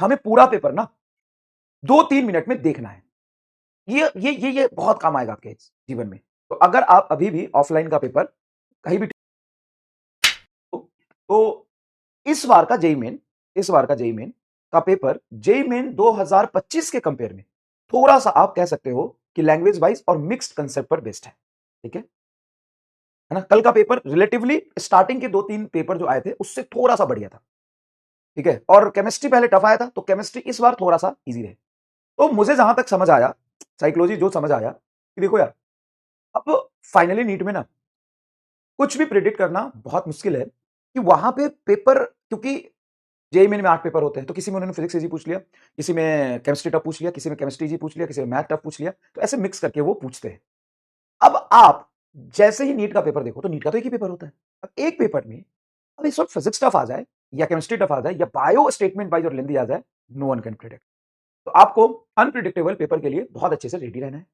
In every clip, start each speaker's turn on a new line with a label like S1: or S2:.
S1: हमें पूरा पेपर ना 2-3 मिनट में देखना है। ये बहुत काम आएगा आपके जीवन में। तो अगर आप अभी भी ऑफलाइन का पेपर कहीं भी तो इस बार का जेईई मेन का पेपर जेईई मेन 2025 के कंपेयर में थोड़ा सा आप कह सकते हो कि लैंग्वेज वाइज और मिक्स्ड कंसेप्ट पर बेस्ड है। ठीक है ना। कल का पेपर रिलेटिवली स्टार्टिंग के 2-3 पेपर जो आए थे उससे थोड़ा सा बढ़िया था। ठीक है, और केमिस्ट्री पहले टफ आया था, तो केमिस्ट्री इस बार थोड़ा सा इजी रहे। तो मुझे जहां तक समझ आया, साइकोलॉजी जो समझ आया कि देखो यार, अब फाइनली नीट में ना कुछ भी प्रिडिक्ट करना बहुत मुश्किल है कि वहां पे पेपर, क्योंकि जेईई मेन में 8 पेपर होते हैं, तो किसी में उन्होंने फिजिक्स इजी पूछ लिया, किसी में केमिस्ट्री टफ पूछ लिया, किसी में केमिस्ट्री इजी पूछ लिया, किसी में मैथ टफ पूछ लिया, तो ऐसे मिक्स करके वो पूछते हैं। अब आप जैसे ही नीट का पेपर देखो, तो नीट का तो एक ही पेपर होता है। अब एक पेपर में अब इस वक्त फिजिक्स टफ आ जाए या केमिस्ट्री टफ आ जाए या बायो स्टेटमेंट वाइज और लेंदी आ जाए, नो वन कैन प्रिडिक्ट। तो आपको अनप्रिडिक्टेबल पेपर के लिए बहुत अच्छे से रेडी रहना है।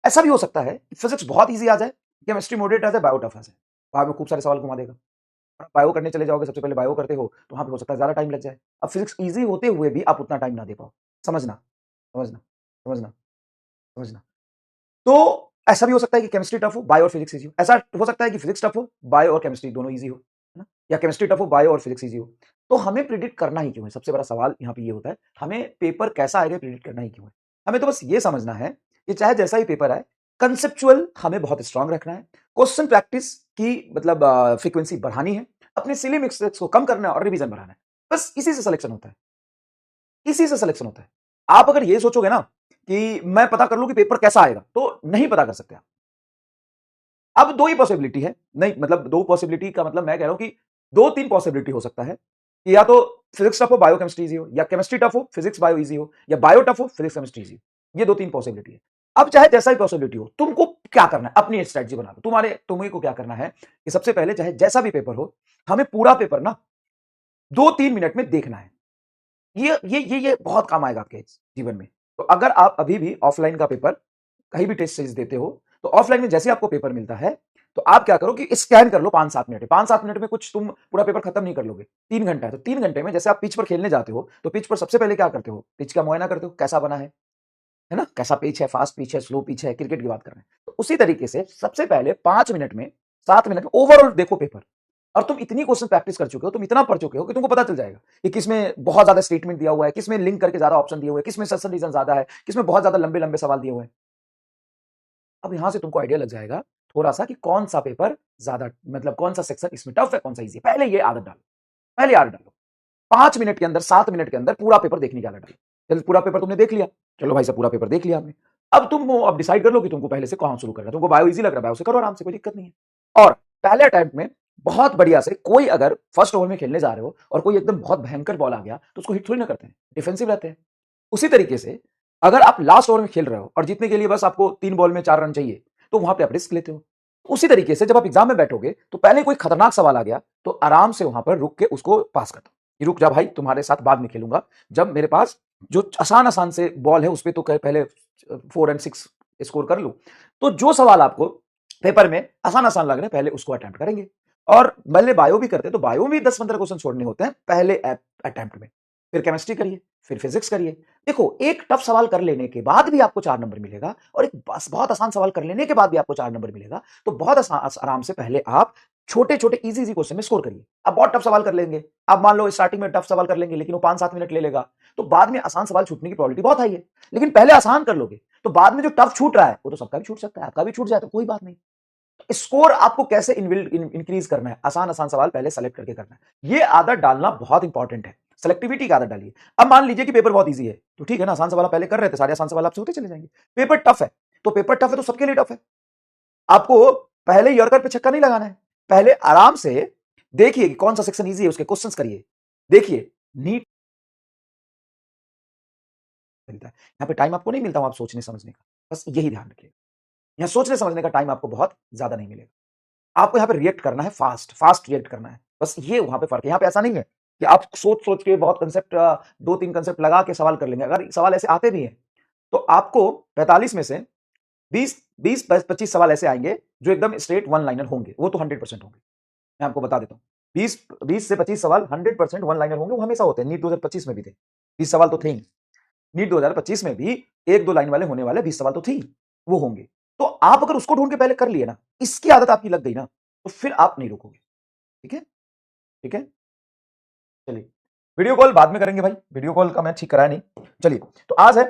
S1: ऐसा भी हो सकता है कि फिजिक्स बहुत इजी आ जाए, केमिस्ट्री मॉडरेट आ जाए, बायो टफ आ जाए, वहां में खूब सारे सवाल घुमा देगा। बायो करने चले जाओगे, सबसे पहले बायो करते हो तो वहां पे हो सकता है ज्यादा टाइम लग जाए। अब फिजिक्स इजी होते हुए भी आप उतना टाइम ना दे पाओ। समझना, समझना, समझना, समझना। तो ऐसा भी हो सकता है कि केमिस्ट्री टफ हो, बायो और फिजिक्स इजी हो। ऐसा हो सकता है कि फिजिक्स टफ हो, बायो और केमिस्ट्री दोनों इजी हो, है ना। या केमिस्ट्री टफ हो, बायो और फिजिक्स इजी हो। तो हमें प्रिडिक्ट करना ही क्यों है? सबसे बड़ा सवाल यहाँ पे ये होता है, हमें पेपर कैसा आएगा प्रिडिक्ट करना ही क्यों है? हमें तो बस ये समझना है कि चाहे जैसा ही पेपर आए, कंसेप्चुअल हमें बहुत स्ट्रांग रखना है, क्वेश्चन प्रैक्टिस की मतलब फ्रीक्वेंसी बढ़ानी है, अपने सिली मिस्टेक्स को कम करना है और रिवीजन बढ़ाना है। बस इसी से सिलेक्शन होता है, इसी से सिलेक्शन होता है। आप अगर ये सोचोगे ना कि मैं पता कर लूं कि पेपर कैसा आएगा, तो नहीं पता कर सकते आप। अब दो ही पॉसिबिलिटी है, नहीं मतलब दो पॉसिबिलिटी का मतलब मैं कह रहा हूं कि 2-3 पॉसिबिलिटी हो सकता है कि या तो फिजिक्स टफ हो, बायो केमिस्ट्री इजी हो, या केमिस्ट्री टफ हो, फिजिक्स बायो इजी हो, या बायो टफ हो, फिजिक्स केमिस्ट्री इजी हो। ये 2-3 पॉसिबिलिटी है। अब चाहे जैसा ही पॉसिबिलिटी हो, तुमको क्या करना है, अपनी स्ट्रेटजी बना लो। तुम्हें को क्या करना है कि सबसे पहले चाहे जैसा भी पेपर हो, हमें पूरा पेपर ना 2-3 मिनट में देखना है। ये बहुत काम आएगा आपके जीवन में। तो अगर आप अभी भी ऑफलाइन का पेपर कहीं भी टेस्ट सीरीज देते हो, तो ऑफलाइन में जैसे आपको पेपर मिलता है, तो आप क्या करो कि स्कैन कर लो 5-7 मिनट में। 5-7 मिनट में कुछ तुम पूरा पेपर खत्म नहीं कर लोगे। 3 घंटा है, तो 3 घंटे में जैसे आप पिच पर खेलने जाते हो, तो पिच पर सबसे पहले क्या करते हो? पिच का मुआयना करते हो, कैसा बना है ना, कैसा पिच है, फास्ट पिच है, स्लो पिच है, क्रिकेट की बात कर रहे हैं। तो उसी तरीके से सबसे पहले 5 मिनट में, 7 मिनट में ओवरऑल देखो पेपर। और तुम इतनी क्वेश्चन प्रैक्टिस कर चुके हो, तुम इतना पढ़ चुके हो कि तुमको पता चल जाएगा कि किसमें बहुत ज्यादा स्टेटमेंट दिया हुआ है, किसमें लिंक करके ज्यादा ऑप्शन दिए हुए हैं, किसमें सस्पेंशन रीजन ज्यादा है, किसमें बहुत ज्यादा लंबे लंबे सवाल दिए हुए हैं। अब यहां से तुमको आइडिया लग जाएगा थोड़ा सा कि कौन सा पेपर ज्यादा, मतलब कौन सा सेक्शन इसमें टफ है, कौन सा इजी है। पहले ये आदत डालो, पहले आदत डालो। 5 मिनट के अंदर, 7 मिनट के अंदर पूरा पेपर देखने की आदत डालो। चलो पूरा पेपर तुमने देख लिया, चलो भाई साहब पूरा पेपर देख लिया हमने। अब तुम अब डिसाइड कर लो कि तुमको पहले से कहां शुरू करना है। तुमको बायो इजी लग रहा है, बायो से करो आराम से, कोई दिक्कत नहीं है। और पहले अटेम्प्ट में बहुत बढ़िया से, कोई अगर फर्स्ट ओवर में खेलने जा रहे हो और कोई एकदम बहुत भयंकर बॉल आ गया, तो उसको हिट थोड़ी ना करते हैं, डिफेंसिव रहते हैं। उसी तरीके से अगर आप लास्ट ओवर में खेल रहे हो और जीतने के लिए बस आपको 3 बॉल में 4 रन चाहिए, तो वहां पे आप रिस्क लेते हो। उसी तरीके से जब आप एग्जाम में बैठोगे, तो पहले कोई खतरनाक सवाल आ गया, तो आराम से वहां पर रुक के उसको पास कर दो कि रुक जा भाई, तुम्हारे साथ बाद में खेलूंगा, जब मेरे पास जो आसान आसान से बॉल है उस पर तो पहले 4 और 6 स्कोर कर लूं। तो जो सवाल आपको पेपर में आसान आसान लग रहे हैं, पहले उसको अटेम्प्ट करेंगे। और पहले बायो भी करते हैं, तो बायो में भी 10-15 क्वेश्चन छोड़ने होते हैं पहले अटेम्प्ट में। फिर केमिस्ट्री करिए, फिर फिजिक्स करिए। देखो, एक टफ सवाल कर लेने के बाद भी आपको 4 नंबर मिलेगा, और एक बहुत आसान सवाल कर लेने के बाद भी आपको 4 नंबर मिलेगा। तो बहुत आराम से पहले आप छोटे छोटे इजी इजी क्वेश्चन में स्कोर करिए। अब बहुत टफ सवाल कर लेंगे, अब मान लो स्टार्टिंग में टफ सवाल कर लेंगे, लेकिन वो 5-7 मिनट ले लेगा, तो बाद में आसान सवाल छूटने की प्रोबेबिलिटी बहुत हाई है। लेकिन पहले आसान कर लोगे, तो बाद में जो टफ छूट रहा है वो तो सबका भी छूट सकता है, आपका भी छूट जाए तो कोई बात नहीं। स्कोर आपको कैसे इंक्रीज करना है, आसान आसान सवाल पहले सेलेक्ट करके करना है। ये आदत डालना बहुत इंपॉर्टेंट है। सेलेक्टिविटी की आदत डालिए। अब मान लीजिए कि पेपर बहुत इजी है, तो ठीक है ना, आसान सवाल पहले कर रहे थे, सारे आसान सवाल आपसे होते चले जाएंगे। पेपर टफ है, तो पेपर टफ है तो सबके लिए टफ है। आपको पहले यॉर्कर पे छक्का नहीं लगाना है, पहले आराम से देखिए कि कौन सा सेक्शन इजी है, उसके क्वेश्चंस करिए। देखिए, नीट मिलता है यहाँ पे, टाइम आपको नहीं मिलता आप सोचने समझने का, बस यही ध्यान रखिए। यहाँ सोचने समझने का टाइम आपको बहुत ज्यादा नहीं मिलेगा। आपको यहाँ पे रिएक्ट करना है, फास्ट फास्ट रिएक्ट करना है, बस ये वहां पे फर्क है। यहाँ पे ऐसा नहीं है कि आप सोच सोच के बहुत कंसेप्ट, 2-3 कंसेप्ट लगा के सवाल कर लेंगे। अगर सवाल ऐसे आते भी हैं, तो आपको 45 में से 20-25 सवाल ऐसे आएंगे जो एकदम स्ट्रेट वन लाइनर होंगे, वो तो 100% होंगे। मैं आपको बता देता हूँ, 20 से 25 सवाल 100% वन लाइनर होंगे, वो हमेशा होते हैं, नीट 2025 में भी थे। 20 सवाल तो थे ही। नीट 2025 में भी 1-2 लाइन वाले होने वाले 20 सवाल तो थे ही, वो होंगे। तो आप अगर उसको ढूंढ के पहले कर लिए ना, इसकी आदत आपकी लग गई ना, तो फिर आप नहीं रुकोगे। ठीक है, ठीक है, चलिए वीडियो कॉल बाद में करेंगे भाई, वीडियो कॉल का मैं ठीक कराया नहीं। चलिए, तो आज है